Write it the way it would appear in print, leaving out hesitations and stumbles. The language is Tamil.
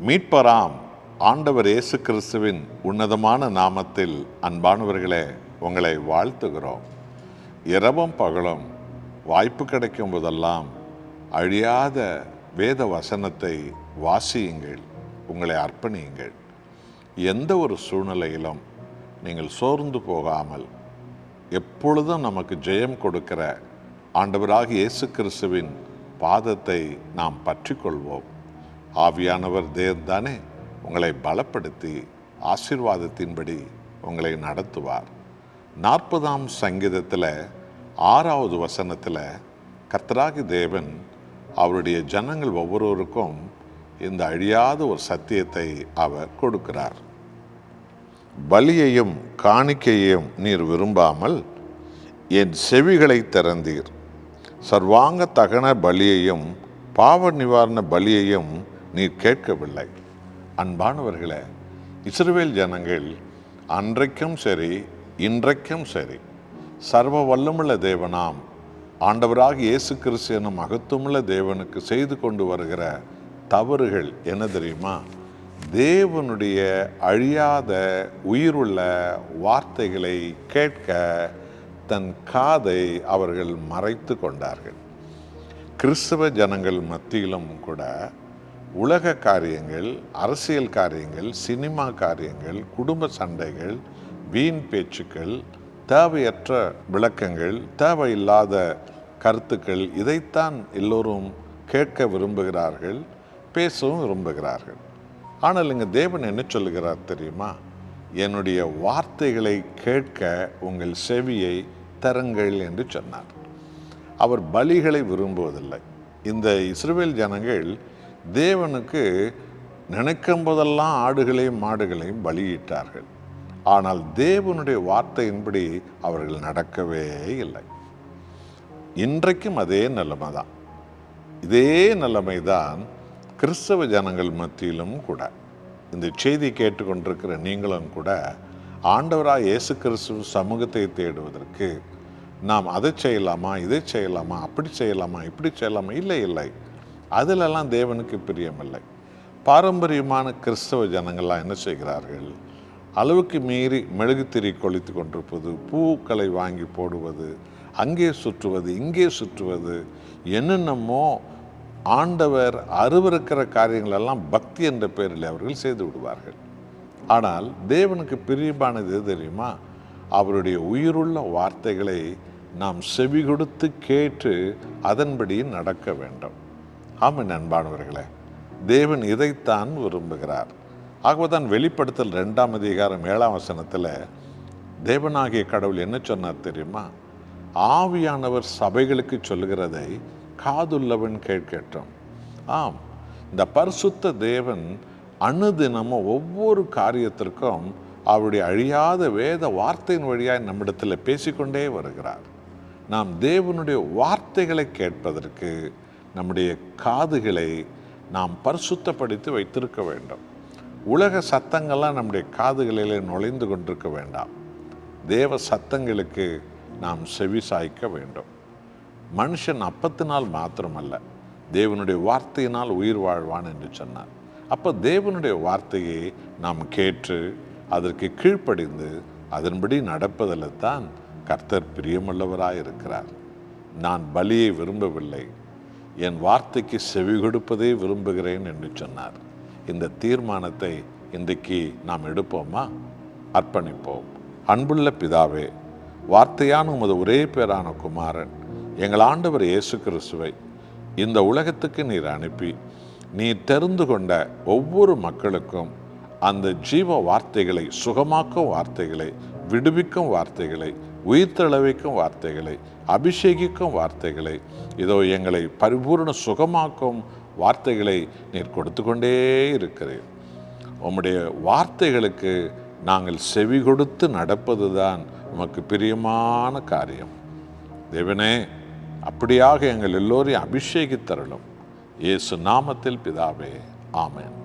மீட்பராம் ஆண்டவர் இயேசு கிறிஸ்துவின் உன்னதமான நாமத்தில் அன்பானவர்களே உங்களை வாழ்த்துகிறோம். இரவும் பகலும் வாய்ப்பு கிடைக்கும் போதெல்லாம் அழியாத வேத வசனத்தை வாசியுங்கள், உங்களை அர்ப்பணியுங்கள். எந்த ஒரு சூழ்நிலையிலும் நீங்கள் சோர்ந்து போகாமல் எப்பொழுதும் நமக்கு ஜெயம் கொடுக்கிற ஆண்டவராகிய இயேசு கிறிஸ்துவின் பாதத்தை நாம் பற்றி கொள்வோம். ஆவியானவர் தேவன்தானே உங்களை பலப்படுத்தி ஆசீர்வாதத்தின்படி உங்களை நடத்துவார். 40ஆம் சங்கீதத்தில் 6வது வசனத்தில் கர்த்தராகிய தேவன் அவருடைய ஜனங்கள் ஒவ்வொருவருக்கும் இந்த அழியாத ஒரு சத்தியத்தை அவர் கொடுக்கிறார். பலியையும் காணிக்கையையும் நீர் விரும்பாமல் என் செவிகளை திறந்தீர். சர்வாங்க தகன பலியையும் பாவ நிவாரண பலியையும் நீர் கேட்கவில்லை. அன்பானவர்களே, இஸ்ரவேல் ஜனங்கள் அன்றைக்கும் சரி இன்றைக்கும் சரி சர்வ வல்லமுள்ள தேவனாம் ஆண்டவராக இயேசு கிறிஸ்து எனும் மகத்துவமுள்ள தேவனுக்கு செய்து கொண்டு வருகிற தவறுகள் என்ன தெரியுமா? தேவனுடைய அழியாத உயிருள்ள வார்த்தைகளை கேட்க தன் காதை அவர்கள் மறைத்து கொண்டார்கள். கிறிஸ்தவ ஜனங்கள் மத்தியிலும் கூட உலக காரியங்கள், அரசியல் காரியங்கள், சினிமா காரியங்கள், குடும்ப சண்டைகள், வீண் பேச்சுக்கள், தேவையற்ற விளக்கங்கள், தேவையில்லாத கருத்துக்கள், இதைத்தான் எல்லோரும் கேட்க விரும்புகிறார்கள், பேசவும் விரும்புகிறார்கள். ஆனால் இங்கே தேவன் என்ன சொல்லுகிறார் தெரியுமா? என்னுடைய வார்த்தைகளை கேட்க உங்கள் செவியை தருங்கள் என்று சொன்னார். அவர் பலிகளை விரும்புவதில்லை. இந்த இஸ்ரவேல் ஜனங்கள் தேவனுக்கு நினைக்கும் போதெல்லாம் ஆடுகளையும் மாடுகளையும் பலியிட்டார்கள். ஆனால் தேவனுடைய வார்த்தையின்படி அவர்கள் நடக்கவே இல்லை. இன்றைக்கும் அதே நிலைமை தான். இதே நிலைமை தான் கிறிஸ்தவ ஜனங்கள் மத்தியிலும் கூட. இந்த செய்தி கேட்டுக்கொண்டிருக்கிற நீங்களும் கூட ஆண்டவராக இயேசு கிறிஸ்துவ சமூகத்தை தேடுவதற்கு நாம் அதை செய்யலாமா, இதை செய்யலாமா, அப்படி செய்யலாமா, இப்படி செய்யலாமா? இல்லை, அதிலெல்லாம் தேவனுக்கு பிரியமில்லை. பாரம்பரியமான கிறிஸ்தவ ஜனங்கள்லாம் என்ன செய்கிறார்கள்? அளவுக்கு மீறி மெழுகுத்திரி கொளுத்து கொண்டிருப்பது, பூக்களை வாங்கி போடுவது, அங்கே சுற்றுவது, இங்கே சுற்றுவது, என்னென்னமோ ஆண்டவர் அருவருக்கிற காரியங்களெல்லாம் பக்தி என்ற பெயரில் அவர்கள் செய்து விடுவார்கள். ஆனால் தேவனுக்கு பிரியமானது எது தெரியுமா? அவருடைய உயிருள்ள வார்த்தைகளை நாம் செவி கொடுத்து கேட்டு அதன்படி நடக்க வேண்டும். ஆமாம் அன்பானவர்களே, தேவன் இதைத்தான் விரும்புகிறார். ஆகவேதான் வெளிப்படுத்தல் 2ஆம் அதிகாரம் 7ஆம் வசனத்தில் தேவனாகிய கடவுள் என்ன சொன்னார் தெரியுமா? ஆவியானவர் சபைகளுக்கு சொல்லுகிறதை காதுள்ளவன் கேட்கட்டும். ஆம், இந்த பரிசுத்த தேவன் அனுதினமும் ஒவ்வொரு காரியத்திற்கும் அவருடைய அழியாத வேத வார்த்தையின் வழியாக நம்மிடத்தில் பேசிக்கொண்டே வருகிறார். நாம் தேவனுடைய வார்த்தைகளை கேட்பதற்கு நம்முடைய காதுகளை நாம் பரிசுத்தப்படுத்தி வைத்திருக்க வேண்டும். உலக சத்தங்கள்லாம் நம்முடைய காதுகளிலே நுழைந்து கொண்டிருக்க வேண்டாம். தேவ சத்தங்களுக்கு நாம் செவி சாய்க்க வேண்டும். மனுஷன் அப்பத்தினால் மாத்திரமல்ல, தேவனுடைய வார்த்தையினால் உயிர் வாழ்வான் என்று சொன்னார். அப்போ தேவனுடைய வார்த்தையை நாம் கேட்டு அதற்கு கீழ்ப்படிந்து அதன்படி நடப்பதில் தான் கர்த்தர் பிரியமுள்ளவராய் இருக்கிறார். நான் பலியை விரும்பவில்லை, என் வார்த்தைக்கு செவி கொடுப்பதே விரும்புகிறேன் என்று சொன்னார். இந்த தீர்மானத்தை இன்றைக்கு நாம் எடுப்போமா? அர்ப்பணிப்போம். அன்புள்ள பிதாவே, வார்த்தையான உமது ஒரே பேரான குமாரன் எங்கள் ஆண்டவர் இயேசு கிறிஸ்துவை இந்த உலகத்துக்கு நீர் அனுப்பி நீர் தெரிந்து கொண்ட ஒவ்வொரு மக்களுக்கும் அந்த ஜீவ வார்த்தைகளை, சுகமாக்கும் வார்த்தைகளை, விடுவிக்கும் வார்த்தைகளை, உயிர்த்தெழவைக்கும் வார்த்தைகளை, அபிஷேகிக்கும் வார்த்தைகளை, இதோ எங்களை பரிபூர்ண சுகமாக்கும் வார்த்தைகளை நீர் கொடுத்து கொண்டே இருக்கிறீர். உம்முடைய வார்த்தைகளுக்கு நாங்கள் செவி கொடுத்து நடப்பது தான் உமக்கு பிரியமான காரியம். தேவனே, அப்படியாக எங்கள் எல்லோரையும் அபிஷேகித்தருளும். இயேசு நாமத்தில் பிதாவே, ஆமென்.